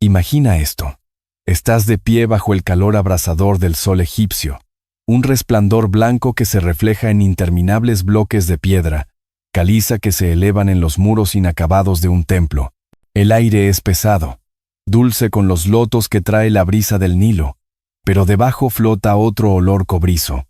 Imagina esto. Estás de pie bajo el calor abrasador del sol egipcio, un resplandor blanco que se refleja en interminables bloques de piedra, caliza que se elevan en los muros inacabados de un templo. El aire es pesado, dulce con los lotos que trae la brisa del Nilo, pero debajo flota otro olor cobrizo,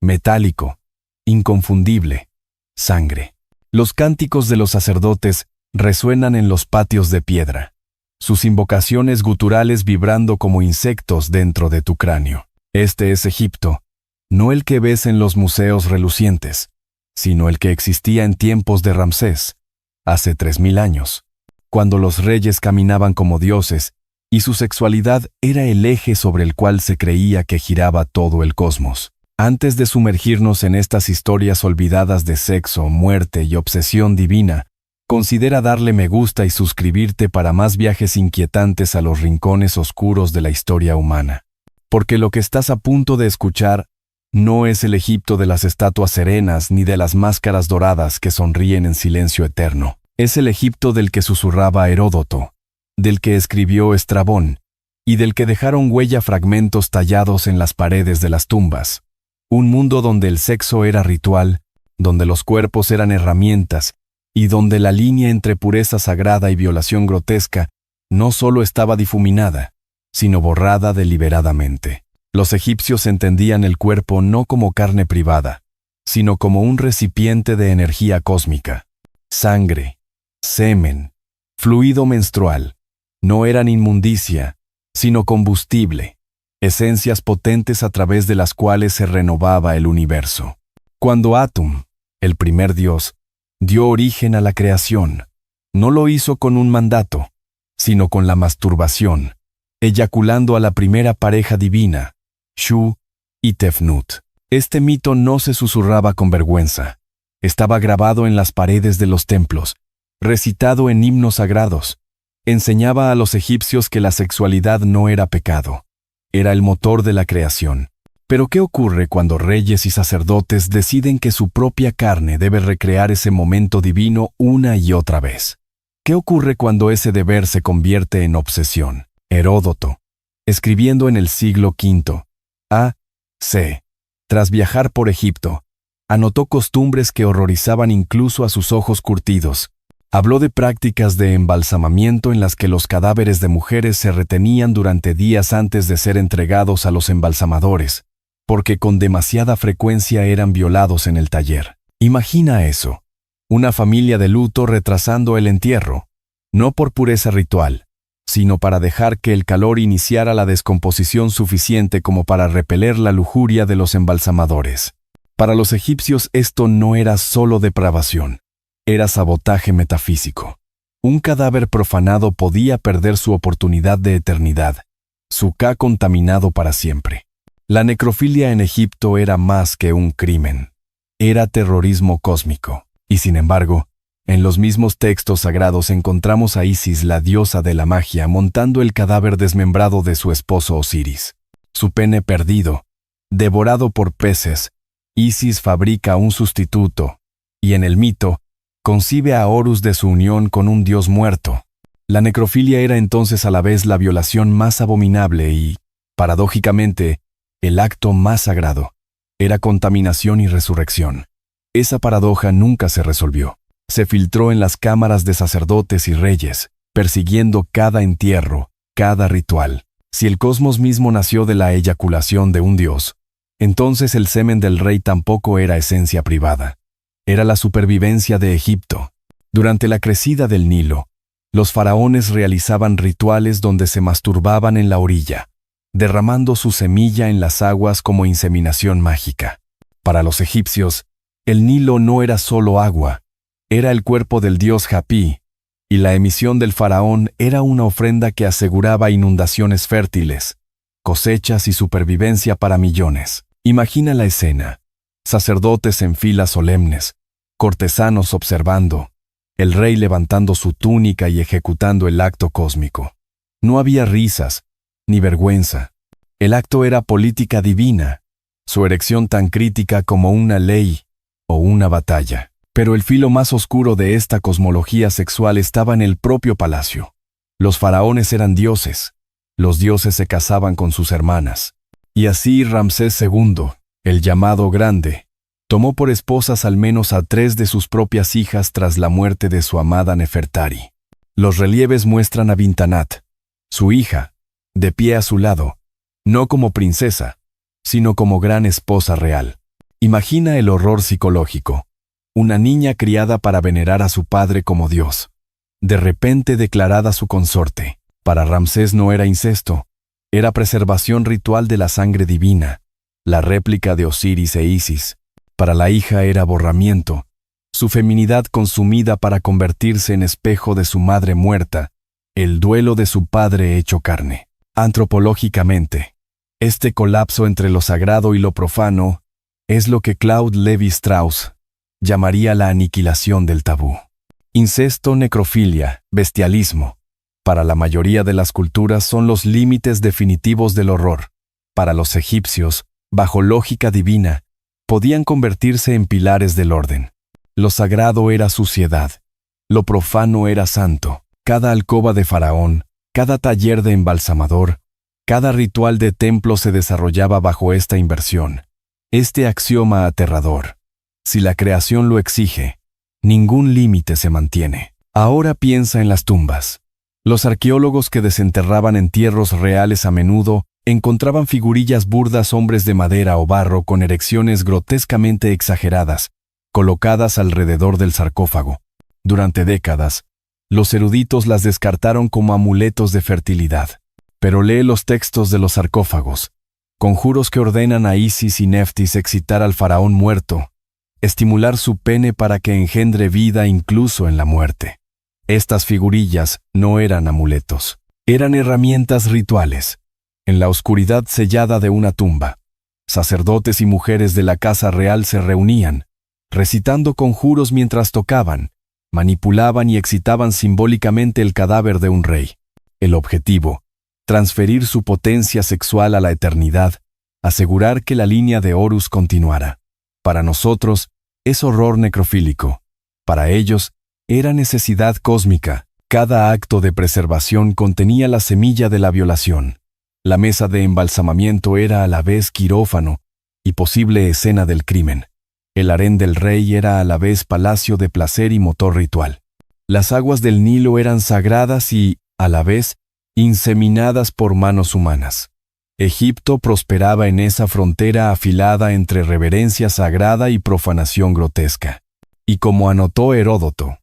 metálico, inconfundible, sangre. Los cánticos de los sacerdotes resuenan en los patios de piedra, sus invocaciones guturales vibrando como insectos dentro de tu cráneo. Este es Egipto, no el que ves en los museos relucientes, sino el que existía en tiempos de Ramsés, hace 3000 años, cuando los reyes caminaban como dioses y su sexualidad era el eje sobre el cual se creía que giraba todo el cosmos. Antes de sumergirnos en estas historias olvidadas de sexo, muerte y obsesión divina, considera darle me gusta y suscribirte para más viajes inquietantes a los rincones oscuros de la historia humana. Porque lo que estás a punto de escuchar no es el Egipto de las estatuas serenas ni de las máscaras doradas que sonríen en silencio eterno. Es el Egipto del que susurraba Heródoto, del que escribió Estrabón y del que dejaron huella fragmentos tallados en las paredes de las tumbas. Un mundo donde el sexo era ritual, donde los cuerpos eran herramientas y donde la línea entre pureza sagrada y violación grotesca no solo estaba difuminada, sino borrada deliberadamente. Los egipcios entendían el cuerpo no como carne privada, sino como un recipiente de energía cósmica. Sangre, semen, fluido menstrual, no eran inmundicia, sino combustible, esencias potentes a través de las cuales se renovaba el universo. Cuando Atum, el primer dios, dio origen a la creación, no lo hizo con un mandato, sino con la masturbación, eyaculando a la primera pareja divina, Shu y Tefnut. Este mito no se susurraba con vergüenza. Estaba grabado en las paredes de los templos, recitado en himnos sagrados. Enseñaba a los egipcios que la sexualidad no era pecado. Era el motor de la creación. Pero ¿qué ocurre cuando reyes y sacerdotes deciden que su propia carne debe recrear ese momento divino una y otra vez? ¿Qué ocurre cuando ese deber se convierte en obsesión? Heródoto, escribiendo en el siglo V, A.C., tras viajar por Egipto, anotó costumbres que horrorizaban incluso a sus ojos curtidos. Habló de prácticas de embalsamamiento en las que los cadáveres de mujeres se retenían durante días antes de ser entregados a los embalsamadores, porque con demasiada frecuencia eran violados en el taller. Imagina eso, una familia de luto retrasando el entierro, no por pureza ritual, sino para dejar que el calor iniciara la descomposición suficiente como para repeler la lujuria de los embalsamadores. Para los egipcios esto no era solo depravación, era sabotaje metafísico. Un cadáver profanado podía perder su oportunidad de eternidad, su Ka contaminado para siempre. La necrofilia en Egipto era más que un crimen, era terrorismo cósmico. Y sin embargo, en los mismos textos sagrados encontramos a Isis, la diosa de la magia, montando el cadáver desmembrado de su esposo Osiris. Su pene perdido, devorado por peces, Isis fabrica un sustituto, y en el mito, concibe a Horus de su unión con un dios muerto. La necrofilia era entonces a la vez la violación más abominable y, paradójicamente, el acto más sagrado. Era contaminación y resurrección. Esa paradoja nunca se resolvió. Se filtró en las cámaras de sacerdotes y reyes, persiguiendo cada entierro, cada ritual. Si el cosmos mismo nació de la eyaculación de un dios, entonces el semen del rey tampoco era esencia privada. Era la supervivencia de Egipto. Durante la crecida del Nilo, los faraones realizaban rituales donde se masturbaban en la orilla, derramando su semilla en las aguas como inseminación mágica. Para los egipcios, el Nilo no era solo agua, era el cuerpo del dios Hapi, y la emisión del faraón era una ofrenda que aseguraba inundaciones fértiles, cosechas y supervivencia para millones. Imagina la escena: sacerdotes en filas solemnes, cortesanos observando, el rey levantando su túnica y ejecutando el acto cósmico. No había risas, ni vergüenza. El acto era política divina, su erección tan crítica como una ley o una batalla. Pero el filo más oscuro de esta cosmología sexual estaba en el propio palacio. Los faraones eran dioses. Los dioses se casaban con sus hermanas. Y así Ramsés II, el llamado Grande, tomó por esposas al menos a 3 de sus propias hijas tras la muerte de su amada Nefertari. Los relieves muestran a Bintanat, su hija, de pie a su lado, no como princesa, sino como gran esposa real. Imagina el horror psicológico. Una niña criada para venerar a su padre como Dios, de repente declarada su consorte. Para Ramsés no era incesto, era preservación ritual de la sangre divina, la réplica de Osiris e Isis. Para la hija era borramiento, su feminidad consumida para convertirse en espejo de su madre muerta, el duelo de su padre hecho carne. Antropológicamente, este colapso entre lo sagrado y lo profano es lo que Claude Lévi-Strauss llamaría la aniquilación del tabú. Incesto, necrofilia, bestialismo, para la mayoría de las culturas son los límites definitivos del horror. Para los egipcios, bajo lógica divina, podían convertirse en pilares del orden. Lo sagrado era suciedad, lo profano era santo. Cada alcoba de faraón, cada taller de embalsamador, cada ritual de templo se desarrollaba bajo esta inversión, este axioma aterrador. Si la creación lo exige, ningún límite se mantiene. Ahora piensa en las tumbas. Los arqueólogos que desenterraban entierros reales a menudo encontraban figurillas burdas, hombres de madera o barro con erecciones grotescamente exageradas, colocadas alrededor del sarcófago. Durante décadas, los eruditos las descartaron como amuletos de fertilidad. Pero lee los textos de los sarcófagos, conjuros que ordenan a Isis y Neftis excitar al faraón muerto, estimular su pene para que engendre vida incluso en la muerte. Estas figurillas no eran amuletos, eran herramientas rituales. En la oscuridad sellada de una tumba, sacerdotes y mujeres de la casa real se reunían, recitando conjuros mientras tocaban, manipulaban y excitaban simbólicamente el cadáver de un rey. El objetivo, transferir su potencia sexual a la eternidad, asegurar que la línea de Horus continuara. Para nosotros, es horror necrofílico. Para ellos, era necesidad cósmica. Cada acto de preservación contenía la semilla de la violación. La mesa de embalsamamiento era a la vez quirófano y posible escena del crimen. El harén del rey era a la vez palacio de placer y motor ritual. Las aguas del Nilo eran sagradas y, a la vez, inseminadas por manos humanas. Egipto prosperaba en esa frontera afilada entre reverencia sagrada y profanación grotesca. Y como anotó Heródoto,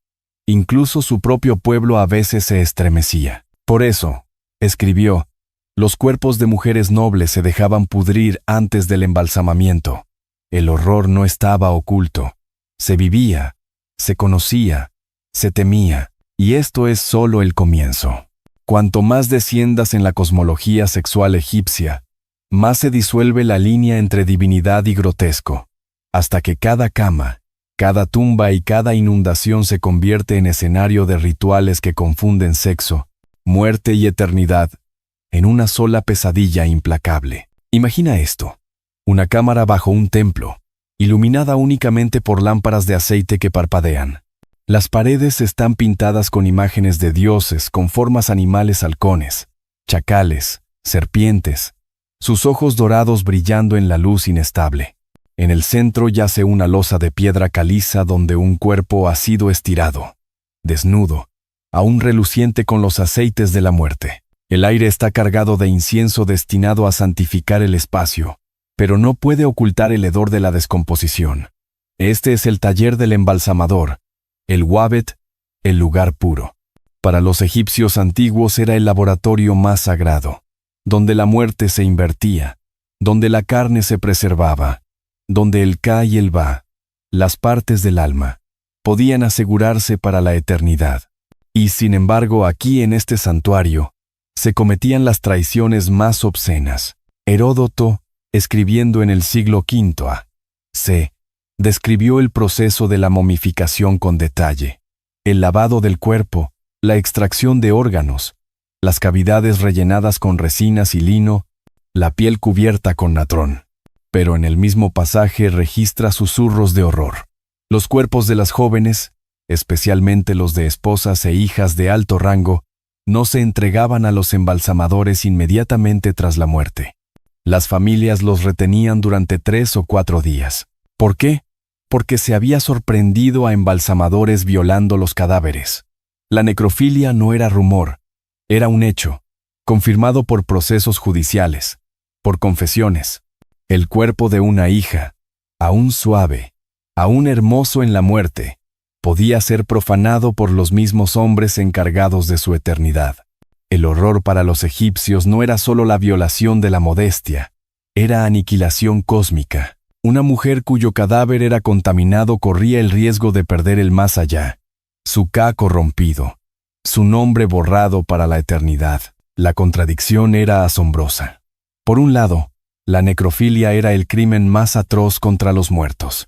incluso su propio pueblo a veces se estremecía. Por eso, escribió, los cuerpos de mujeres nobles se dejaban pudrir antes del embalsamamiento. El horror no estaba oculto. Se vivía, se conocía, se temía, y esto es solo el comienzo. Cuanto más desciendas en la cosmología sexual egipcia, más se disuelve la línea entre divinidad y grotesco, hasta que cada cama, cada tumba y cada inundación se convierte en escenario de rituales que confunden sexo, muerte y eternidad en una sola pesadilla implacable. Imagina esto: una cámara bajo un templo, iluminada únicamente por lámparas de aceite que parpadean. Las paredes están pintadas con imágenes de dioses con formas animales, halcones, chacales, serpientes, sus ojos dorados brillando en la luz inestable. En el centro yace una losa de piedra caliza donde un cuerpo ha sido estirado, desnudo, aún reluciente con los aceites de la muerte. El aire está cargado de incienso destinado a santificar el espacio, pero no puede ocultar el hedor de la descomposición. Este es el taller del embalsamador, el Wabet, el lugar puro. Para los egipcios antiguos era el laboratorio más sagrado, donde la muerte se invertía, donde la carne se preservaba, donde el Ka y el Ba, las partes del alma, podían asegurarse para la eternidad. Y sin embargo, aquí en este santuario, se cometían las traiciones más obscenas. Heródoto, escribiendo en el siglo V a.C., describió el proceso de la momificación con detalle, el lavado del cuerpo, la extracción de órganos, las cavidades rellenadas con resinas y lino, la piel cubierta con natrón. Pero en el mismo pasaje registra susurros de horror. Los cuerpos de las jóvenes, especialmente los de esposas e hijas de alto rango, no se entregaban a los embalsamadores inmediatamente tras la muerte. Las familias los retenían durante 3 o 4 días. ¿Por qué? Porque se había sorprendido a embalsamadores violando los cadáveres. La necrofilia no era rumor, era un hecho, confirmado por procesos judiciales, por confesiones. El cuerpo de una hija, aún suave, aún hermoso en la muerte, podía ser profanado por los mismos hombres encargados de su eternidad. El horror para los egipcios no era solo la violación de la modestia, era aniquilación cósmica. Una mujer cuyo cadáver era contaminado corría el riesgo de perder el más allá, su Ka corrompido, su nombre borrado para la eternidad. La contradicción era asombrosa. Por un lado, la necrofilia era el crimen más atroz contra los muertos.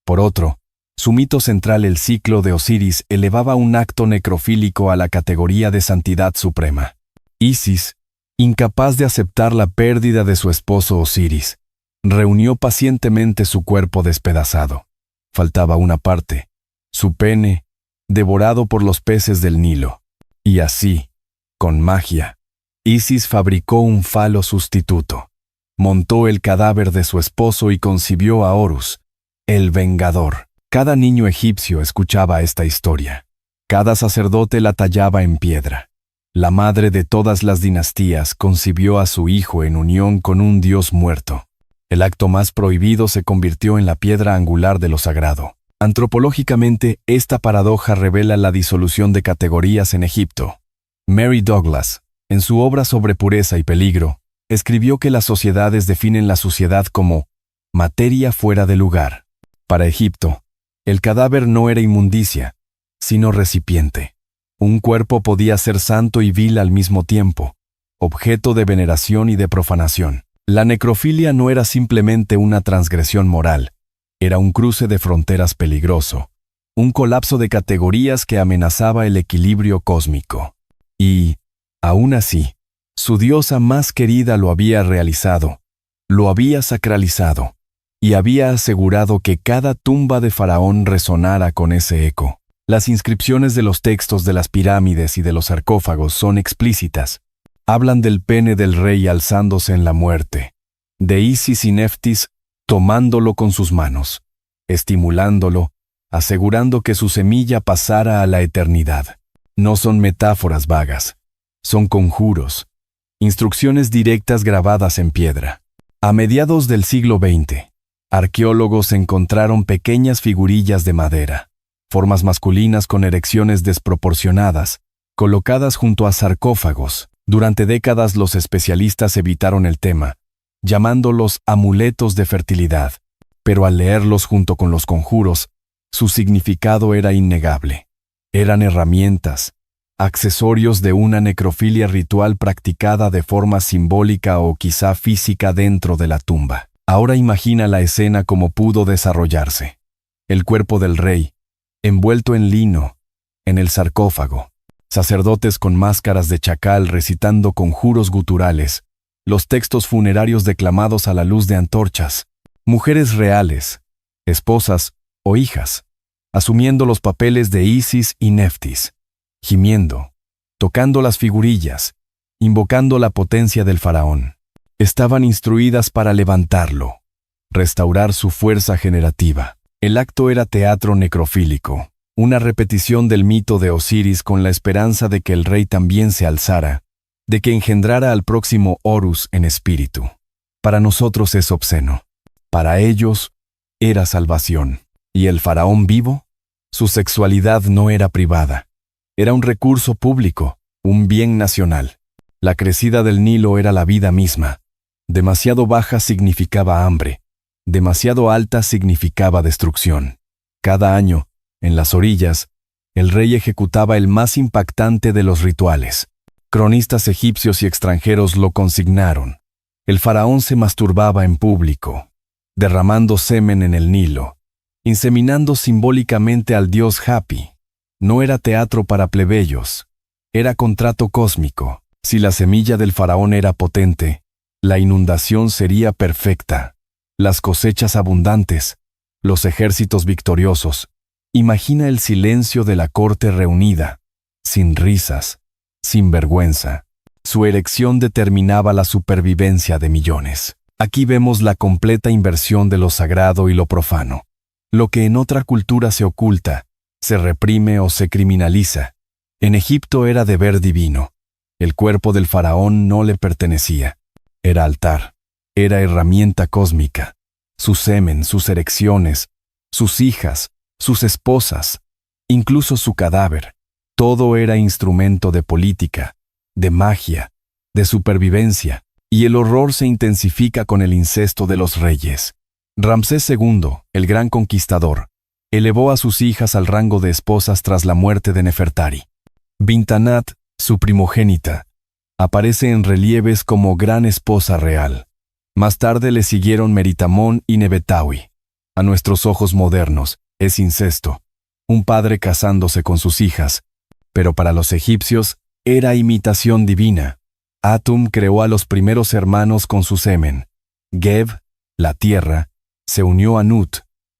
Por otro, su mito central, el ciclo de Osiris, elevaba un acto necrofílico a la categoría de santidad suprema. Isis, incapaz de aceptar la pérdida de su esposo Osiris, reunió pacientemente su cuerpo despedazado. Faltaba una parte, su pene, devorado por los peces del Nilo. Y así, con magia, Isis fabricó un falo sustituto. Montó el cadáver de su esposo y concibió a Horus, el vengador. Cada niño egipcio escuchaba esta historia. Cada sacerdote la tallaba en piedra. La madre de todas las dinastías concibió a su hijo en unión con un dios muerto. El acto más prohibido se convirtió en la piedra angular de lo sagrado. Antropológicamente, esta paradoja revela la disolución de categorías en Egipto. Mary Douglas, en su obra sobre pureza y peligro, escribió que las sociedades definen la suciedad como materia fuera de lugar. Para Egipto, el cadáver no era inmundicia, sino recipiente. Un cuerpo podía ser santo y vil al mismo tiempo, objeto de veneración y de profanación. La necrofilia no era simplemente una transgresión moral, era un cruce de fronteras peligroso, un colapso de categorías que amenazaba el equilibrio cósmico. Y, aún así, su diosa más querida lo había realizado, lo había sacralizado, y había asegurado que cada tumba de Faraón resonara con ese eco. Las inscripciones de los textos de las pirámides y de los sarcófagos son explícitas. Hablan del pene del rey alzándose en la muerte, de Isis y Neftis tomándolo con sus manos, estimulándolo, asegurando que su semilla pasara a la eternidad. No son metáforas vagas, son conjuros, instrucciones directas grabadas en piedra. A mediados del siglo XX, arqueólogos encontraron pequeñas figurillas de madera, formas masculinas con erecciones desproporcionadas, colocadas junto a sarcófagos. Durante décadas los especialistas evitaron el tema, llamándolos amuletos de fertilidad, pero al leerlos junto con los conjuros, su significado era innegable. Eran herramientas, accesorios de una necrofilia ritual practicada de forma simbólica o quizá física dentro de la tumba. Ahora imagina la escena como pudo desarrollarse. El cuerpo del rey, envuelto en lino, en el sarcófago. Sacerdotes con máscaras de chacal recitando conjuros guturales, los textos funerarios declamados a la luz de antorchas, mujeres reales, esposas o hijas, asumiendo los papeles de Isis y Neftis, gimiendo, tocando las figurillas, invocando la potencia del faraón. Estaban instruidas para levantarlo, restaurar su fuerza generativa. El acto era teatro necrofílico, una repetición del mito de Osiris con la esperanza de que el rey también se alzara, de que engendrara al próximo Horus en espíritu. Para nosotros es obsceno. Para ellos era salvación. ¿Y el faraón vivo? Su sexualidad no era privada. Era un recurso público, un bien nacional. La crecida del Nilo era la vida misma. Demasiado baja significaba hambre. Demasiado alta significaba destrucción. Cada año, en las orillas, el rey ejecutaba el más impactante de los rituales. Cronistas egipcios y extranjeros lo consignaron. El faraón se masturbaba en público, derramando semen en el Nilo, inseminando simbólicamente al dios Hapi. No era teatro para plebeyos, era contrato cósmico. Si la semilla del faraón era potente, la inundación sería perfecta. Las cosechas abundantes, los ejércitos victoriosos. Imagina el silencio de la corte reunida, sin risas, sin vergüenza. Su erección determinaba la supervivencia de millones. Aquí vemos la completa inversión de lo sagrado y lo profano. Lo que en otra cultura se oculta, se reprime o se criminaliza. En Egipto era deber divino. El cuerpo del faraón no le pertenecía. Era altar. Era herramienta cósmica. Su semen, sus erecciones, sus hijas, sus esposas, incluso su cadáver. Todo era instrumento de política, de magia, de supervivencia, y el horror se intensifica con el incesto de los reyes. Ramsés II, el gran conquistador, elevó a sus hijas al rango de esposas tras la muerte de Nefertari. Bintanat, su primogénita, aparece en relieves como gran esposa real. Más tarde le siguieron Meritamón y Nebetawi. A nuestros ojos modernos, es incesto, un padre casándose con sus hijas, pero para los egipcios era imitación divina. Atum creó a los primeros hermanos con su semen. Geb, la tierra, se unió a Nut,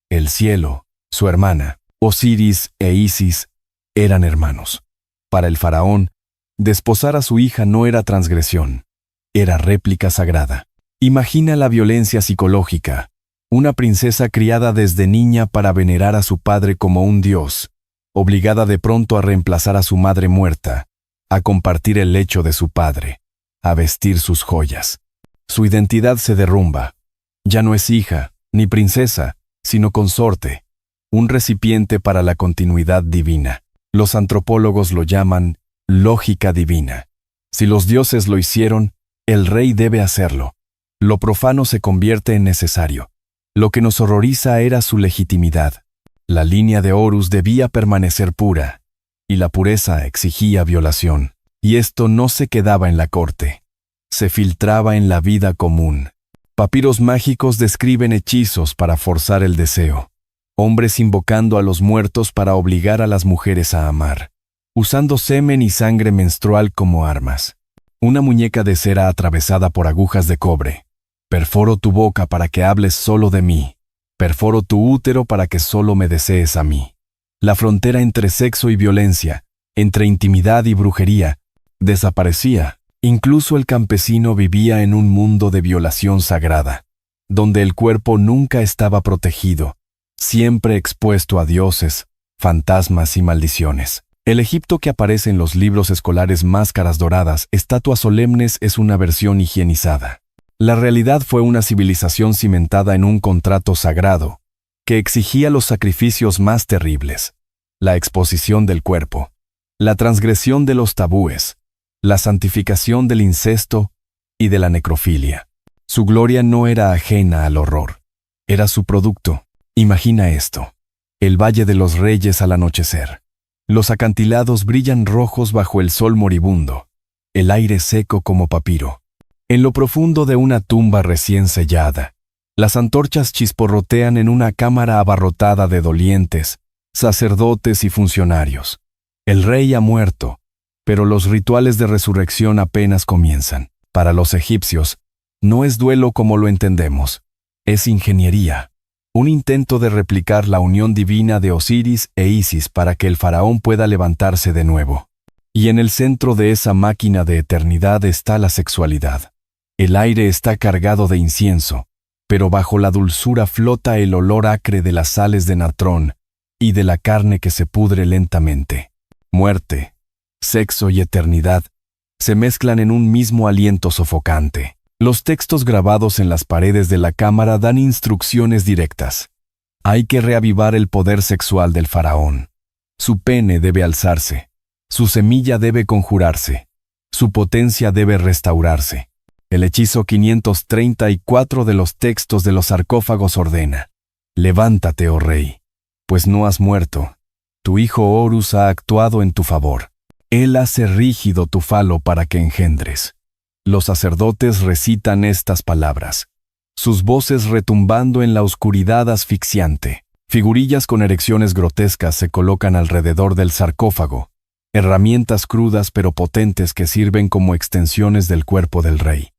el cielo, su hermana. Osiris e Isis eran hermanos. Para el faraón, desposar a su hija no era transgresión, era réplica sagrada. Imagina la violencia psicológica. Una princesa criada desde niña para venerar a su padre como un dios, obligada de pronto a reemplazar a su madre muerta, a compartir el lecho de su padre, a vestir sus joyas. Su identidad se derrumba. Ya no es hija, ni princesa, sino consorte, un recipiente para la continuidad divina. Los antropólogos lo llaman lógica divina. Si los dioses lo hicieron, el rey debe hacerlo. Lo profano se convierte en necesario. Lo que nos horroriza era su legitimidad. La línea de Horus debía permanecer pura, y la pureza exigía violación. Y esto no se quedaba en la corte. Se filtraba en la vida común. Papiros mágicos describen hechizos para forzar el deseo. Hombres invocando a los muertos para obligar a las mujeres a amar, usando semen y sangre menstrual como armas. Una muñeca de cera atravesada por agujas de cobre. Perforo tu boca para que hables solo de mí. Perforo tu útero para que solo me desees a mí. La frontera entre sexo y violencia, entre intimidad y brujería, desaparecía. Incluso el campesino vivía en un mundo de violación sagrada, donde el cuerpo nunca estaba protegido, siempre expuesto a dioses, fantasmas y maldiciones. El Egipto que aparece en los libros escolares Máscaras Doradas, Estatuas Solemnes es una versión higienizada. La realidad fue una civilización cimentada en un contrato sagrado, que exigía los sacrificios más terribles, la exposición del cuerpo, la transgresión de los tabúes, la santificación del incesto y de la necrofilia. Su gloria no era ajena al horror, era su producto. Imagina esto: el Valle de los Reyes al anochecer. Los acantilados brillan rojos bajo el sol moribundo, el aire seco como papiro. En lo profundo de una tumba recién sellada, las antorchas chisporrotean en una cámara abarrotada de dolientes, sacerdotes y funcionarios. El rey ha muerto, pero los rituales de resurrección apenas comienzan. Para los egipcios, no es duelo como lo entendemos, es ingeniería. Un intento de replicar la unión divina de Osiris e Isis para que el faraón pueda levantarse de nuevo. Y en el centro de esa máquina de eternidad está la sexualidad. El aire está cargado de incienso, pero bajo la dulzura flota el olor acre de las sales de natrón y de la carne que se pudre lentamente. Muerte, sexo y eternidad se mezclan en un mismo aliento sofocante. Los textos grabados en las paredes de la cámara dan instrucciones directas. Hay que reavivar el poder sexual del faraón. Su pene debe alzarse, su semilla debe conjurarse, su potencia debe restaurarse. El hechizo 534 de los textos de los sarcófagos ordena: levántate, oh rey, pues no has muerto. Tu hijo Horus ha actuado en tu favor. Él hace rígido tu falo para que engendres. Los sacerdotes recitan estas palabras, sus voces retumbando en la oscuridad asfixiante. Figurillas con erecciones grotescas se colocan alrededor del sarcófago, herramientas crudas pero potentes que sirven como extensiones del cuerpo del rey.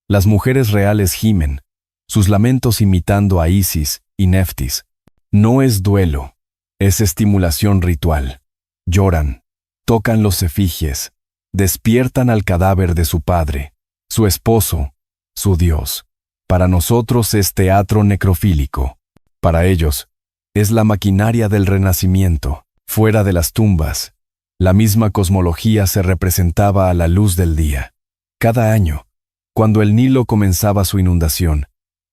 Las mujeres reales gimen, sus lamentos imitando a Isis y Neftis. No es duelo, es estimulación ritual. Lloran, tocan los efigies, despiertan al cadáver de su padre, su esposo, su Dios. Para nosotros es teatro necrofílico. Para ellos, es la maquinaria del renacimiento. Fuera de las tumbas, la misma cosmología se representaba a la luz del día. Cada año, cuando el Nilo comenzaba su inundación,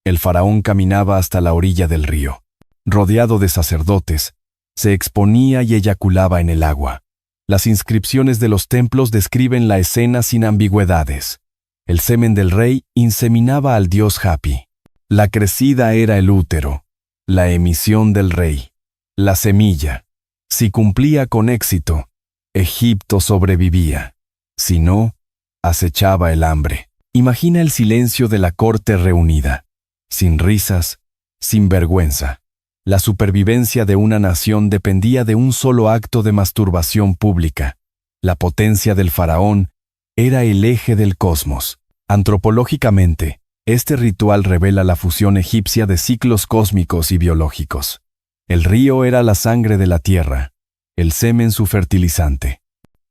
el faraón caminaba hasta la orilla del río. Rodeado de sacerdotes, se exponía y eyaculaba en el agua. Las inscripciones de los templos describen la escena sin ambigüedades. El semen del rey inseminaba al dios Hapi. La crecida era el útero, la emisión del rey, la semilla. Si cumplía con éxito, Egipto sobrevivía. Si no, acechaba el hambre. Imagina el silencio de la corte reunida, sin risas, sin vergüenza. La supervivencia de una nación dependía de un solo acto de masturbación pública. La potencia del faraón era el eje del cosmos. Antropológicamente, este ritual revela la fusión egipcia de ciclos cósmicos y biológicos. El río era la sangre de la tierra, el semen su fertilizante.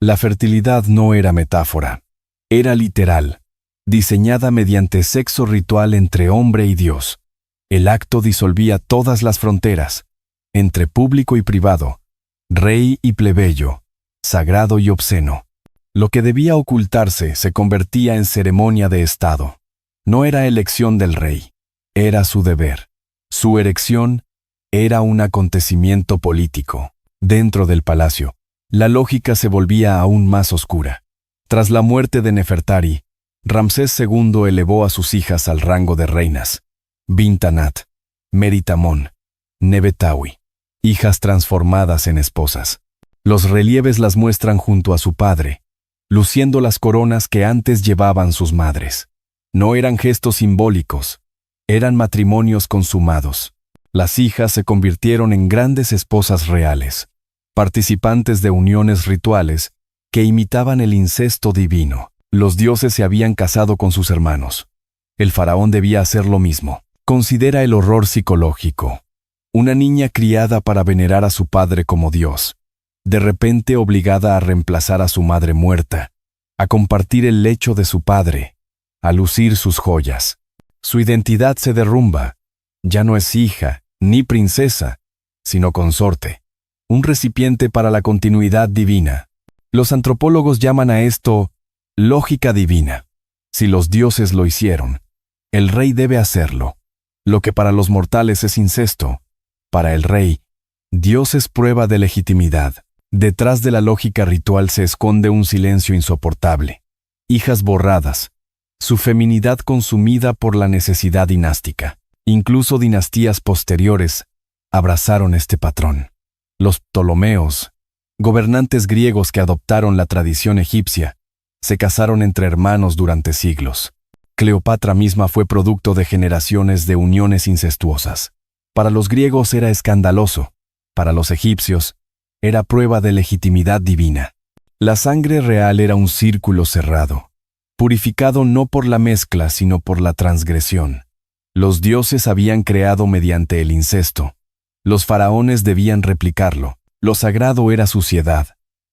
La fertilidad no era metáfora, era literal, diseñada mediante sexo ritual entre hombre y Dios. El acto disolvía todas las fronteras, entre público y privado, rey y plebeyo, sagrado y obsceno. Lo que debía ocultarse se convertía en ceremonia de Estado. No era elección del rey, era su deber. Su erección era un acontecimiento político. Dentro del palacio, la lógica se volvía aún más oscura. Tras la muerte de Nefertari, Ramsés II elevó a sus hijas al rango de reinas. Bintanat, Meritamón, Nebetawi, hijas transformadas en esposas. Los relieves las muestran junto a su padre, luciendo las coronas que antes llevaban sus madres. No eran gestos simbólicos, eran matrimonios consumados. Las hijas se convirtieron en grandes esposas reales, participantes de uniones rituales que imitaban el incesto divino. Los dioses se habían casado con sus hermanos. El faraón debía hacer lo mismo. Considera el horror psicológico. Una niña criada para venerar a su padre como Dios, de repente obligada a reemplazar a su madre muerta, a compartir el lecho de su padre, a lucir sus joyas. Su identidad se derrumba. Ya no es hija, ni princesa, sino consorte, un recipiente para la continuidad divina. Los antropólogos llaman a esto lógica divina. Si los dioses lo hicieron, el rey debe hacerlo. Lo que para los mortales es incesto, para el rey, Dios es prueba de legitimidad. Detrás de la lógica ritual se esconde un silencio insoportable. Hijas borradas, su feminidad consumida por la necesidad dinástica. Incluso dinastías posteriores abrazaron este patrón. Los Ptolomeos, gobernantes griegos que adoptaron la tradición egipcia, se casaron entre hermanos durante siglos. Cleopatra misma fue producto de generaciones de uniones incestuosas. Para los griegos era escandaloso, para los egipcios era prueba de legitimidad divina. La sangre real era un círculo cerrado, purificado no por la mezcla sino por la transgresión. Los dioses habían creado mediante el incesto. Los faraones debían replicarlo. Lo sagrado era suciedad.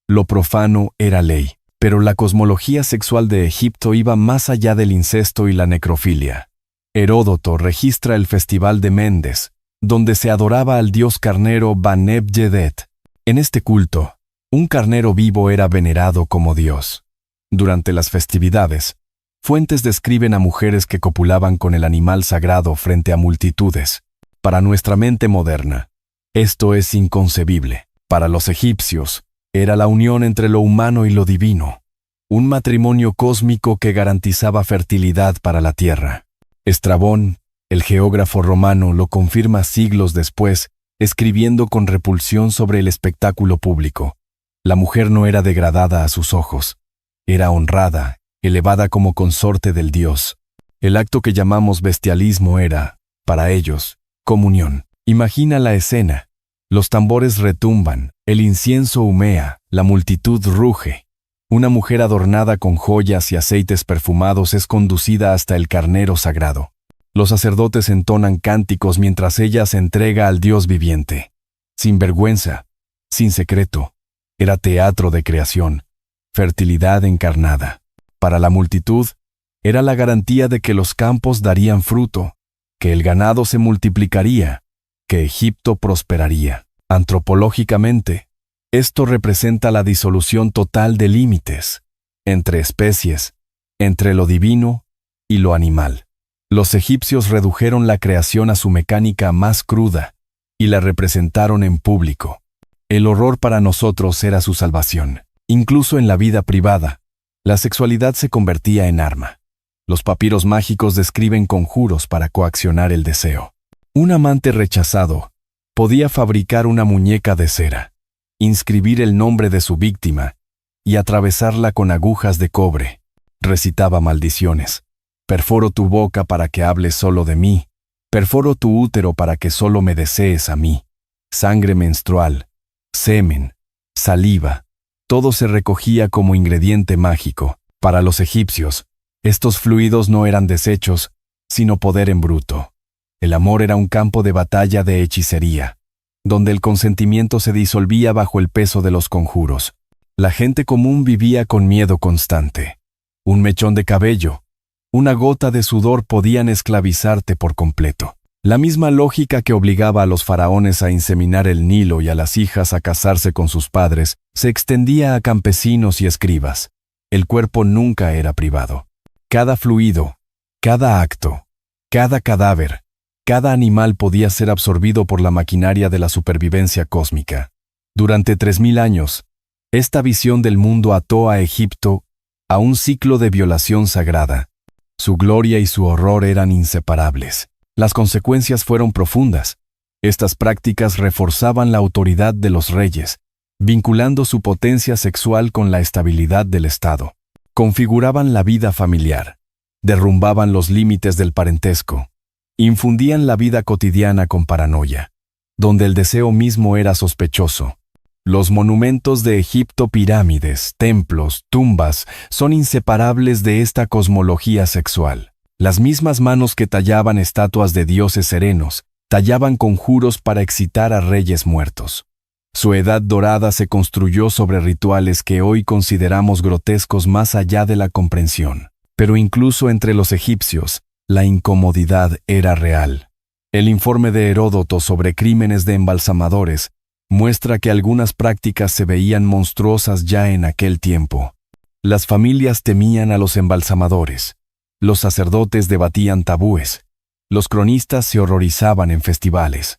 Lo profano era ley. Pero la cosmología sexual de Egipto iba más allá del incesto y la necrofilia. Heródoto registra el festival de Mendes, donde se adoraba al dios carnero Baneb-Yedet. En este culto, un carnero vivo era venerado como dios. Durante las festividades, fuentes describen a mujeres que copulaban con el animal sagrado frente a multitudes. Para nuestra mente moderna, esto es inconcebible. Para los egipcios, era la unión entre lo humano y lo divino, un matrimonio cósmico que garantizaba fertilidad para la tierra. Estrabón, el geógrafo romano, lo confirma siglos después, escribiendo con repulsión sobre el espectáculo público. La mujer no era degradada a sus ojos, era honrada, elevada como consorte del dios. El acto que llamamos bestialismo era, para ellos, comunión. Imagina la escena. Los tambores retumban, el incienso humea, la multitud ruge. Una mujer adornada con joyas y aceites perfumados es conducida hasta el carnero sagrado. Los sacerdotes entonan cánticos mientras ella se entrega al Dios viviente. Sin vergüenza, sin secreto. Era teatro de creación, fertilidad encarnada. Para la multitud, era la garantía de que los campos darían fruto, que el ganado se multiplicaría, que Egipto prosperaría. Antropológicamente, esto representa la disolución total de límites entre especies, entre lo divino y lo animal. Los egipcios redujeron la creación a su mecánica más cruda y la representaron en público. El horror para nosotros era su salvación. Incluso en la vida privada, la sexualidad se convertía en arma. Los papiros mágicos describen conjuros para coaccionar el deseo. Un amante rechazado podía fabricar una muñeca de cera, inscribir el nombre de su víctima y atravesarla con agujas de cobre. Recitaba maldiciones. Perforo tu boca para que hables solo de mí. Perforo tu útero para que solo me desees a mí. Sangre menstrual, semen, saliva, todo se recogía como ingrediente mágico. Para los egipcios, estos fluidos no eran desechos, sino poder en bruto. El amor era un campo de batalla de hechicería, donde el consentimiento se disolvía bajo el peso de los conjuros. La gente común vivía con miedo constante. Un mechón de cabello, una gota de sudor podían esclavizarte por completo. La misma lógica que obligaba a los faraones a inseminar el Nilo y a las hijas a casarse con sus padres, se extendía a campesinos y escribas. El cuerpo nunca era privado. Cada fluido, cada acto, cada cadáver, cada animal podía ser absorbido por la maquinaria de la supervivencia cósmica. Durante 3000 años, esta visión del mundo ató a Egipto a un ciclo de violación sagrada. Su gloria y su horror eran inseparables. Las consecuencias fueron profundas. Estas prácticas reforzaban la autoridad de los reyes, vinculando su potencia sexual con la estabilidad del Estado. Configuraban la vida familiar, derrumbaban los límites del parentesco, infundían la vida cotidiana con paranoia, donde el deseo mismo era sospechoso. Los monumentos de Egipto, pirámides, templos, tumbas, son inseparables de esta cosmología sexual. Las mismas manos que tallaban estatuas de dioses serenos, tallaban conjuros para excitar a reyes muertos. Su edad dorada se construyó sobre rituales que hoy consideramos grotescos más allá de la comprensión. Pero incluso entre los egipcios, la incomodidad era real. El informe de Heródoto sobre crímenes de embalsamadores muestra que algunas prácticas se veían monstruosas ya en aquel tiempo. Las familias temían a los embalsamadores. Los sacerdotes debatían tabúes. Los cronistas se horrorizaban en festivales.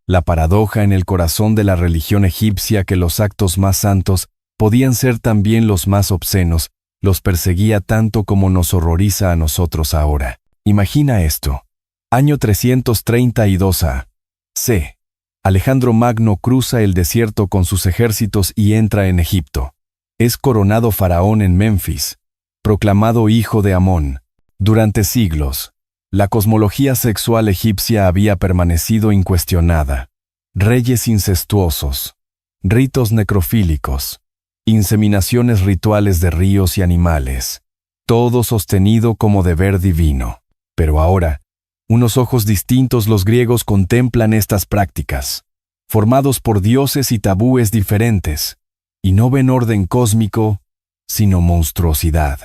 La paradoja en el corazón de la religión egipcia que los actos más santos podían ser también los más obscenos, los perseguía tanto como nos horroriza a nosotros ahora. Imagina esto. Año 332 a.C. Alejandro Magno cruza el desierto con sus ejércitos y entra en Egipto. Es coronado faraón en Memphis, proclamado hijo de Amón. Durante siglos, la cosmología sexual egipcia había permanecido incuestionada. Reyes incestuosos, ritos necrofílicos, inseminaciones rituales de ríos y animales, todo sostenido como deber divino. Pero ahora, unos ojos distintos los griegos contemplan estas prácticas, formados por dioses y tabúes diferentes, y no ven orden cósmico, sino monstruosidad.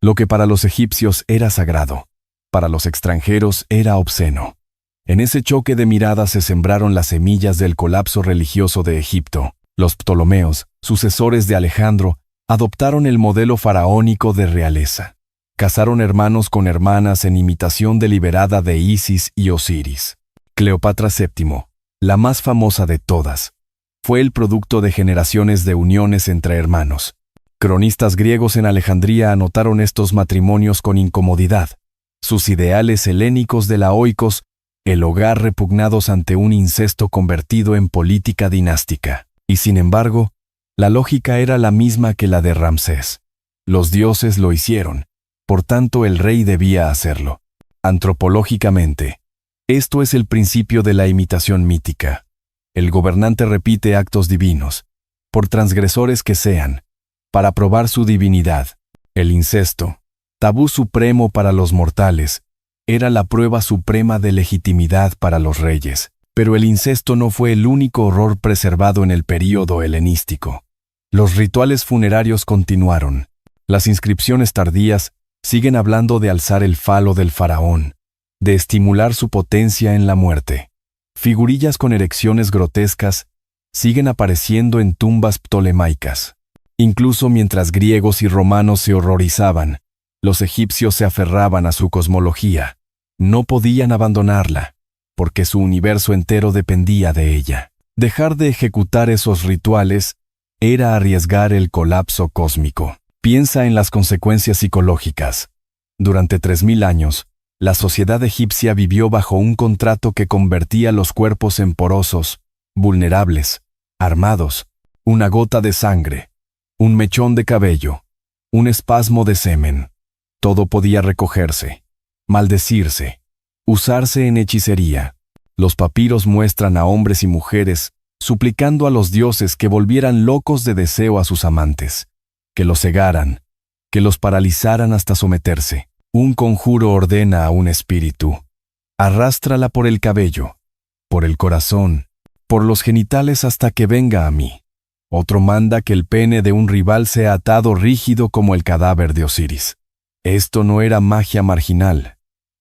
Lo que para los egipcios era sagrado, para los extranjeros era obsceno. En ese choque de miradas se sembraron las semillas del colapso religioso de Egipto. Los Ptolomeos, sucesores de Alejandro, adoptaron el modelo faraónico de realeza. Casaron hermanos con hermanas en imitación deliberada de Isis y Osiris. Cleopatra VII, la más famosa de todas, fue el producto de generaciones de uniones entre hermanos. Cronistas griegos en Alejandría anotaron estos matrimonios con incomodidad. Sus ideales helénicos de la oikos, el hogar, repugnados ante un incesto convertido en política dinástica. Y sin embargo, la lógica era la misma que la de Ramsés. Los dioses lo hicieron. Por tanto, el rey debía hacerlo. Antropológicamente, esto es el principio de la imitación mítica. El gobernante repite actos divinos, por transgresores que sean, para probar su divinidad. El incesto, tabú supremo para los mortales, era la prueba suprema de legitimidad para los reyes. Pero el incesto no fue el único horror preservado en el período helenístico. Los rituales funerarios continuaron. Las inscripciones tardías siguen hablando de alzar el falo del faraón, de estimular su potencia en la muerte. Figurillas con erecciones grotescas siguen apareciendo en tumbas ptolemaicas. Incluso mientras griegos y romanos se horrorizaban, los egipcios se aferraban a su cosmología. No podían abandonarla, porque su universo entero dependía de ella. Dejar de ejecutar esos rituales era arriesgar el colapso cósmico. Piensa en las consecuencias psicológicas. Durante 3000 años, la sociedad egipcia vivió bajo un contrato que convertía los cuerpos en porosos, vulnerables, armados, una gota de sangre, un mechón de cabello, un espasmo de semen. Todo podía recogerse, maldecirse, usarse en hechicería. Los papiros muestran a hombres y mujeres suplicando a los dioses que volvieran locos de deseo a sus amantes, que los cegaran, que los paralizaran hasta someterse. Un conjuro ordena a un espíritu: arrástrala por el cabello, por el corazón, por los genitales hasta que venga a mí. Otro manda que el pene de un rival sea atado rígido como el cadáver de Osiris. Esto no era magia marginal,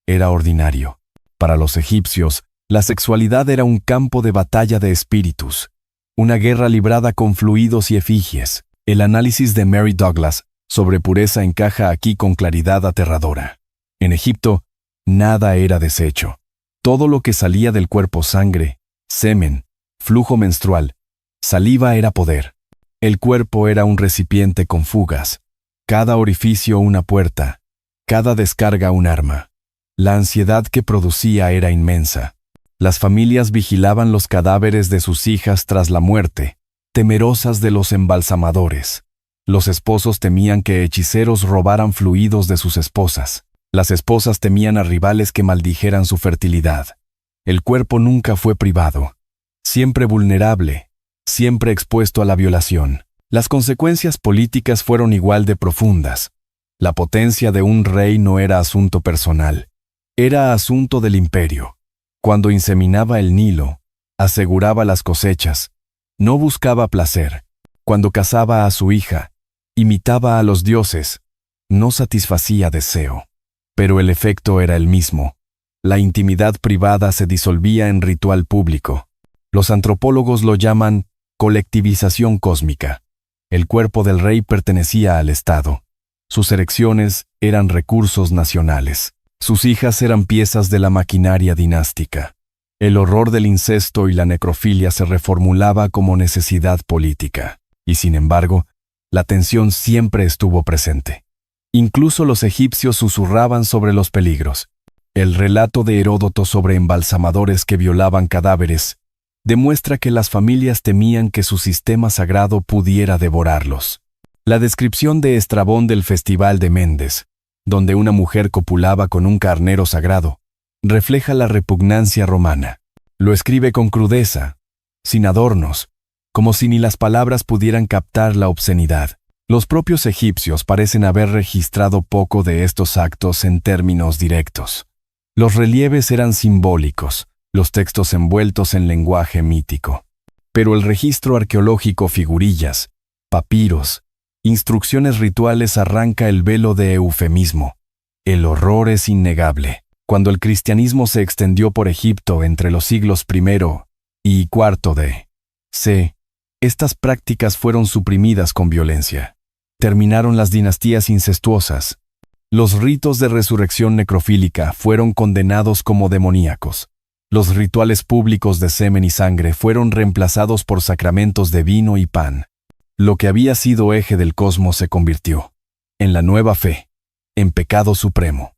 era ordinario. Para los egipcios, la sexualidad era un campo de batalla de espíritus, una guerra librada con fluidos y efigies. El análisis de Mary Douglas sobre pureza encaja aquí con claridad aterradora. En Egipto, nada era desecho. Todo lo que salía del cuerpo: sangre, semen, flujo menstrual, saliva, era poder. El cuerpo era un recipiente con fugas, cada orificio una puerta, cada descarga un arma. La ansiedad que producía era inmensa. Las familias vigilaban los cadáveres de sus hijas tras la muerte, temerosas de los embalsamadores. Los esposos temían que hechiceros robaran fluidos de sus esposas. Las esposas temían a rivales que maldijeran su fertilidad. El cuerpo nunca fue privado, siempre vulnerable, siempre expuesto a la violación. Las consecuencias políticas fueron igual de profundas. La potencia de un rey no era asunto personal, era asunto del imperio. Cuando inseminaba el Nilo, aseguraba las cosechas, no buscaba placer. Cuando casaba a su hija, imitaba a los dioses, no satisfacía deseo. Pero el efecto era el mismo. La intimidad privada se disolvía en ritual público. Los antropólogos lo llaman colectivización cósmica. El cuerpo del rey pertenecía al Estado. Sus erecciones eran recursos nacionales. Sus hijas eran piezas de la maquinaria dinástica. El horror del incesto y la necrofilia se reformulaba como necesidad política. Y sin embargo, la tensión siempre estuvo presente. Incluso los egipcios susurraban sobre los peligros. El relato de Heródoto sobre embalsamadores que violaban cadáveres demuestra que las familias temían que su sistema sagrado pudiera devorarlos. La descripción de Estrabón del Festival de Mendes, donde una mujer copulaba con un carnero sagrado, refleja la repugnancia romana. Lo escribe con crudeza, sin adornos, como si ni las palabras pudieran captar la obscenidad. Los propios egipcios parecen haber registrado poco de estos actos en términos directos. Los relieves eran simbólicos, los textos envueltos en lenguaje mítico. Pero el registro arqueológico, figurillas, papiros, instrucciones rituales arranca el velo de eufemismo. El horror es innegable. Cuando el cristianismo se extendió por Egipto entre los siglos I y IV d.C., estas prácticas fueron suprimidas con violencia. Terminaron las dinastías incestuosas. Los ritos de resurrección necrofílica fueron condenados como demoníacos. Los rituales públicos de semen y sangre fueron reemplazados por sacramentos de vino y pan. Lo que había sido eje del cosmos se convirtió en la nueva fe, en pecado supremo.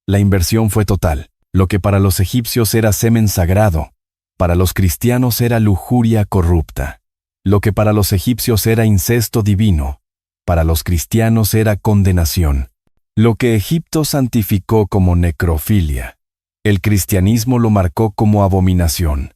La inversión fue total. Lo que para los egipcios era semen sagrado, para los cristianos era lujuria corrupta. Lo que para los egipcios era incesto divino, para los cristianos era condenación. Lo que Egipto santificó como necrofilia, el cristianismo lo marcó como abominación.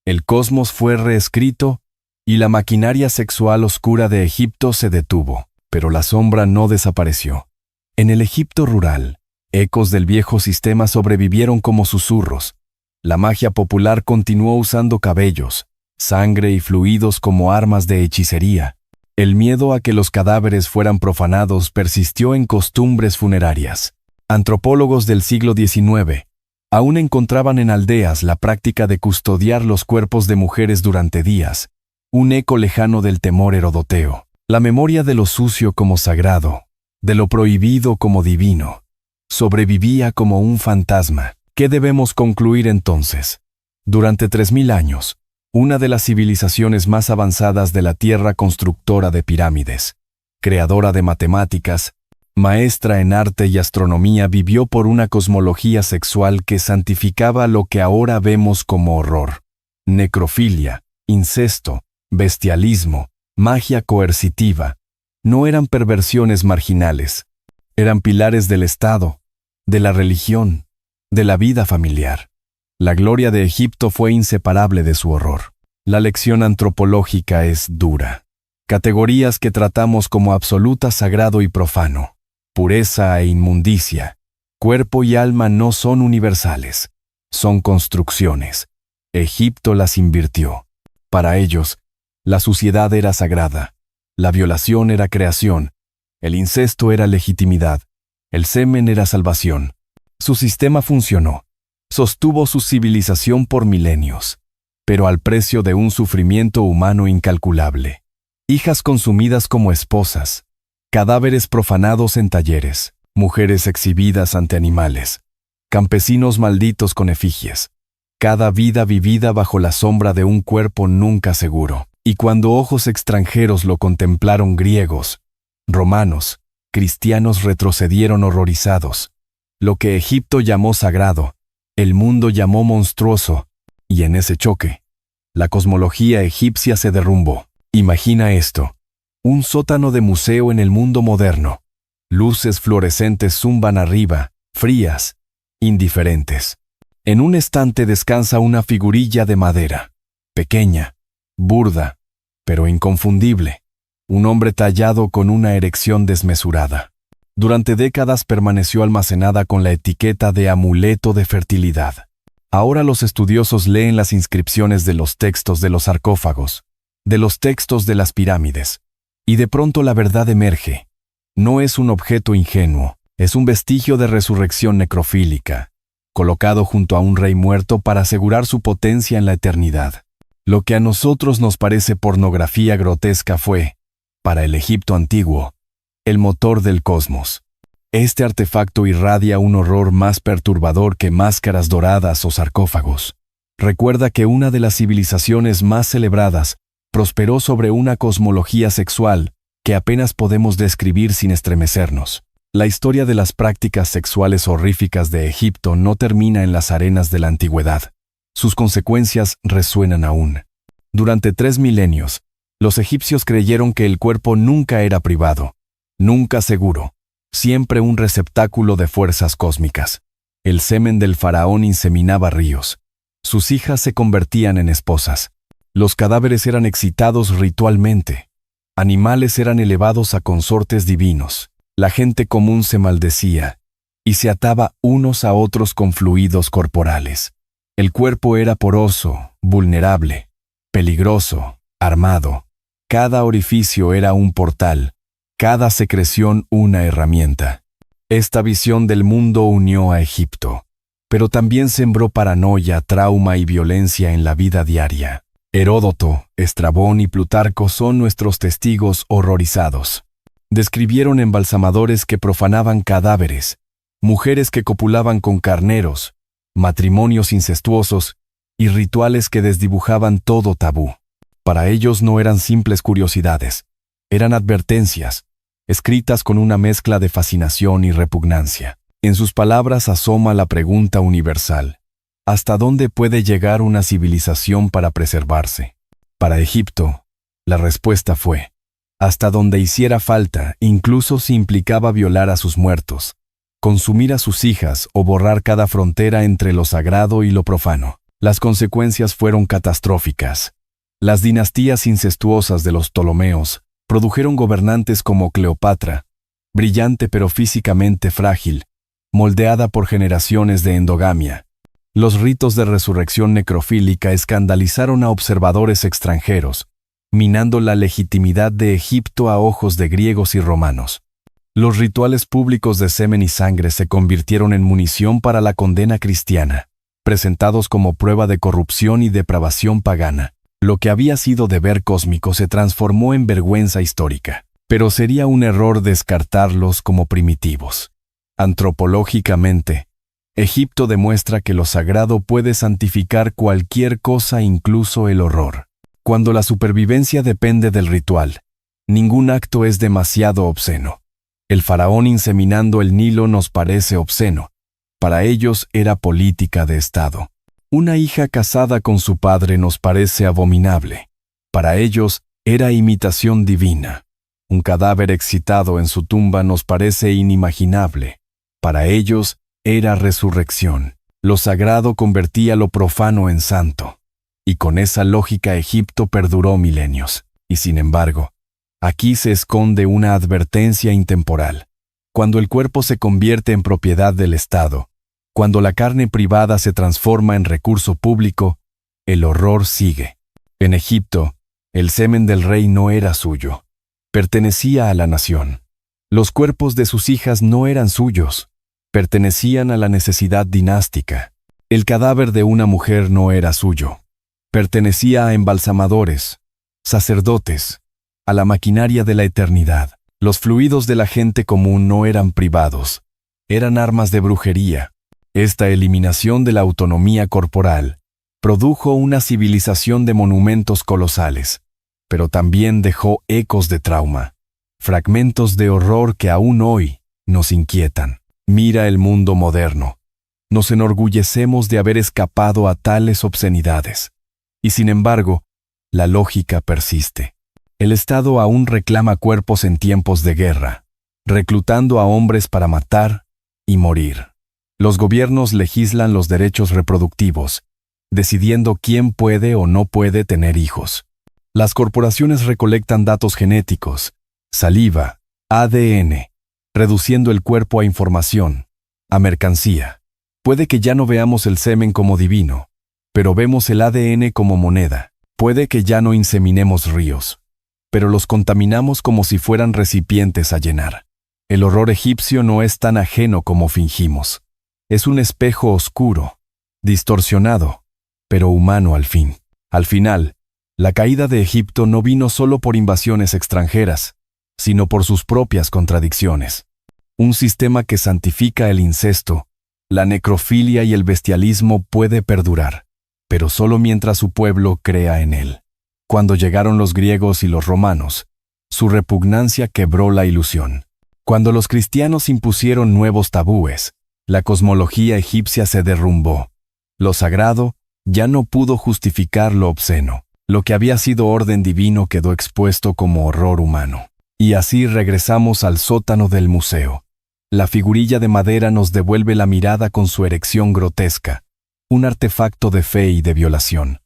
El cosmos fue reescrito y la maquinaria sexual oscura de Egipto se detuvo, pero la sombra no desapareció. En el Egipto rural, ecos del viejo sistema sobrevivieron como susurros. La magia popular continuó usando cabellos, sangre y fluidos como armas de hechicería. El miedo a que los cadáveres fueran profanados persistió en costumbres funerarias. Antropólogos del siglo XIX aún encontraban en aldeas la práctica de custodiar los cuerpos de mujeres durante días, un eco lejano del temor herodoteo. La memoria de lo sucio como sagrado, de lo prohibido como divino, sobrevivía como un fantasma. ¿Qué debemos concluir entonces? Durante 3000 años, una de las civilizaciones más avanzadas de la Tierra, constructora de pirámides, creadora de matemáticas, maestra en arte y astronomía, vivió por una cosmología sexual que santificaba lo que ahora vemos como horror: necrofilia, incesto, bestialismo, magia coercitiva. No eran perversiones marginales, eran pilares del Estado, de la religión, de la vida familiar. La gloria de Egipto fue inseparable de su horror. La lección antropológica es dura. Categorías que tratamos como absoluta, sagrado y profano, pureza e inmundicia, cuerpo y alma no son universales, son construcciones. Egipto las invirtió. Para ellos, la suciedad era sagrada, la violación era creación, el incesto era legitimidad, el semen era salvación. Su sistema funcionó, sostuvo su civilización por milenios, pero al precio de un sufrimiento humano incalculable. Hijas consumidas como esposas, cadáveres profanados en talleres, mujeres exhibidas ante animales, campesinos malditos con efigies. Cada vida vivida bajo la sombra de un cuerpo nunca seguro. Y cuando ojos extranjeros lo contemplaron, griegos, romanos, cristianos retrocedieron horrorizados. Lo que Egipto llamó sagrado, el mundo llamó monstruoso, y en ese choque, la cosmología egipcia se derrumbó. Imagina esto: un sótano de museo en el mundo moderno. Luces fluorescentes zumban arriba, frías, indiferentes. En un estante descansa una figurilla de madera, pequeña, burda, pero inconfundible. Un hombre tallado con una erección desmesurada. Durante décadas permaneció almacenada con la etiqueta de amuleto de fertilidad. Ahora los estudiosos leen las inscripciones de los textos de los sarcófagos, de los textos de las pirámides, y de pronto la verdad emerge. No es un objeto ingenuo, es un vestigio de resurrección necrofílica, colocado junto a un rey muerto para asegurar su potencia en la eternidad. Lo que a nosotros nos parece pornografía grotesca fue, para el Egipto antiguo, el motor del cosmos. Este artefacto irradia un horror más perturbador que máscaras doradas o sarcófagos. Recuerda que una de las civilizaciones más celebradas prosperó sobre una cosmología sexual que apenas podemos describir sin estremecernos. La historia de las prácticas sexuales horríficas de Egipto no termina en las arenas de la antigüedad. Sus consecuencias resuenan aún. Durante 3 milenios, los egipcios creyeron que el cuerpo nunca era privado, nunca seguro, siempre un receptáculo de fuerzas cósmicas. El semen del faraón inseminaba ríos. Sus hijas se convertían en esposas. Los cadáveres eran excitados ritualmente. Animales eran elevados a consortes divinos. La gente común se maldecía y se ataba unos a otros con fluidos corporales. El cuerpo era poroso, vulnerable, peligroso, armado. Cada orificio era un portal, cada secreción una herramienta. Esta visión del mundo unió a Egipto, pero también sembró paranoia, trauma y violencia en la vida diaria. Heródoto, Estrabón y Plutarco son nuestros testigos horrorizados. Describieron embalsamadores que profanaban cadáveres, mujeres que copulaban con carneros, matrimonios incestuosos y rituales que desdibujaban todo tabú. Para ellos no eran simples curiosidades, eran advertencias, escritas con una mezcla de fascinación y repugnancia. En sus palabras asoma la pregunta universal: ¿hasta dónde puede llegar una civilización para preservarse? Para Egipto, la respuesta fue: hasta donde hiciera falta, incluso si implicaba violar a sus muertos, consumir a sus hijas o borrar cada frontera entre lo sagrado y lo profano. Las consecuencias fueron catastróficas. Las dinastías incestuosas de los Ptolomeos produjeron gobernantes como Cleopatra, brillante pero físicamente frágil, moldeada por generaciones de endogamia. Los ritos de resurrección necrofílica escandalizaron a observadores extranjeros, minando la legitimidad de Egipto a ojos de griegos y romanos. Los rituales públicos de semen y sangre se convirtieron en munición para la condena cristiana, presentados como prueba de corrupción y depravación pagana. Lo que había sido deber cósmico se transformó en vergüenza histórica, pero sería un error descartarlos como primitivos. Antropológicamente, Egipto demuestra que lo sagrado puede santificar cualquier cosa, incluso el horror. Cuando la supervivencia depende del ritual, ningún acto es demasiado obsceno. El faraón inseminando el Nilo nos parece obsceno. Para ellos era política de Estado. Una hija casada con su padre nos parece abominable. Para ellos era imitación divina. Un cadáver excitado en su tumba nos parece inimaginable. Para ellos era resurrección. Lo sagrado convertía lo profano en santo. Y con esa lógica Egipto perduró milenios. Y sin embargo, aquí se esconde una advertencia intemporal. Cuando el cuerpo se convierte en propiedad del Estado, cuando la carne privada se transforma en recurso público, el horror sigue. En Egipto, el semen del rey no era suyo. Pertenecía a la nación. Los cuerpos de sus hijas no eran suyos. Pertenecían a la necesidad dinástica. El cadáver de una mujer no era suyo. Pertenecía a embalsamadores, sacerdotes, a la maquinaria de la eternidad. Los fluidos de la gente común no eran privados, eran armas de brujería. Esta eliminación de la autonomía corporal produjo una civilización de monumentos colosales, pero también dejó ecos de trauma, fragmentos de horror que aún hoy nos inquietan. Mira el mundo moderno. Nos enorgullecemos de haber escapado a tales obscenidades. Y sin embargo, la lógica persiste. El Estado aún reclama cuerpos en tiempos de guerra, reclutando a hombres para matar y morir. Los gobiernos legislan los derechos reproductivos, decidiendo quién puede o no puede tener hijos. Las corporaciones recolectan datos genéticos, saliva, ADN, reduciendo el cuerpo a información, a mercancía. Puede que ya no veamos el semen como divino, pero vemos el ADN como moneda. Puede que ya no inseminemos ríos, pero los contaminamos como si fueran recipientes a llenar. El horror egipcio no es tan ajeno como fingimos. Es un espejo oscuro, distorsionado, pero humano al fin. Al final, la caída de Egipto no vino solo por invasiones extranjeras, sino por sus propias contradicciones. Un sistema que santifica el incesto, la necrofilia y el bestialismo puede perdurar, pero solo mientras su pueblo crea en él. Cuando llegaron los griegos y los romanos, su repugnancia quebró la ilusión. Cuando los cristianos impusieron nuevos tabúes, la cosmología egipcia se derrumbó. Lo sagrado ya no pudo justificar lo obsceno. Lo que había sido orden divino quedó expuesto como horror humano. Y así regresamos al sótano del museo. La figurilla de madera nos devuelve la mirada con su erección grotesca, un artefacto de fe y de violación.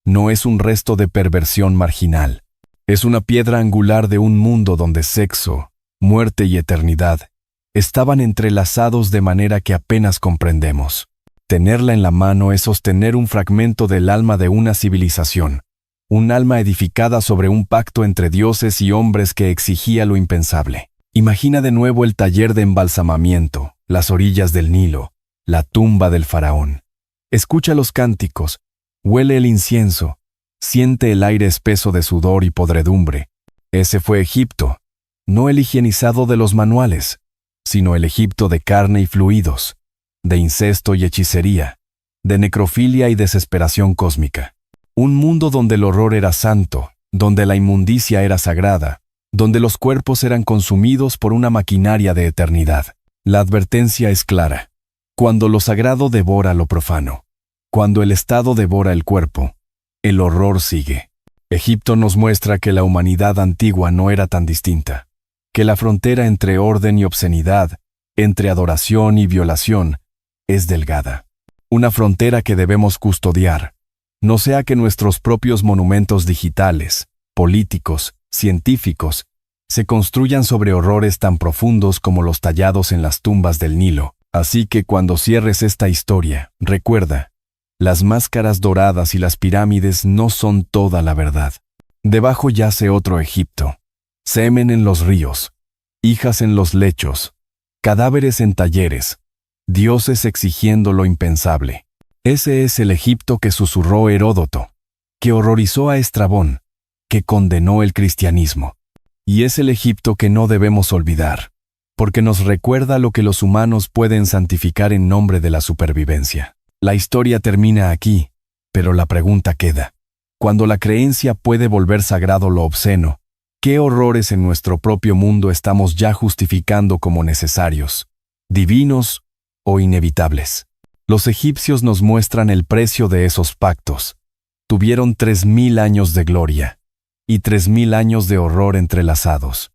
No es un resto de perversión marginal. Es una piedra angular de un mundo donde sexo, muerte y eternidad estaban entrelazados de manera que apenas comprendemos. Tenerla en la mano es sostener un fragmento del alma de una civilización, un alma edificada sobre un pacto entre dioses y hombres que exigía lo impensable. Imagina de nuevo el taller de embalsamamiento, las orillas del Nilo, la tumba del faraón. Escucha los cánticos, huele el incienso, siente el aire espeso de sudor y podredumbre. Ese fue Egipto, no el higienizado de los manuales, sino el Egipto de carne y fluidos, de incesto y hechicería, de necrofilia y desesperación cósmica. Un mundo donde el horror era santo, donde la inmundicia era sagrada, donde los cuerpos eran consumidos por una maquinaria de eternidad. La advertencia es clara. Cuando lo sagrado devora lo profano, cuando el Estado devora el cuerpo, el horror sigue. Egipto nos muestra que la humanidad antigua no era tan distinta, que la frontera entre orden y obscenidad, entre adoración y violación, es delgada. Una frontera que debemos custodiar, no sea que nuestros propios monumentos digitales, políticos, científicos, se construyan sobre horrores tan profundos como los tallados en las tumbas del Nilo. Así que cuando cierres esta historia, recuerda, las máscaras doradas y las pirámides no son toda la verdad. Debajo yace otro Egipto. Semen en los ríos, hijas en los lechos, cadáveres en talleres, dioses exigiendo lo impensable. Ese es el Egipto que susurró Heródoto, que horrorizó a Estrabón, que condenó el cristianismo. Y es el Egipto que no debemos olvidar, porque nos recuerda lo que los humanos pueden santificar en nombre de la supervivencia. La historia termina aquí, pero la pregunta queda. Cuando la creencia puede volver sagrado lo obsceno, ¿qué horrores en nuestro propio mundo estamos ya justificando como necesarios, divinos o inevitables? Los egipcios nos muestran el precio de esos pactos. Tuvieron 3000 años de gloria y 3000 años de horror entrelazados.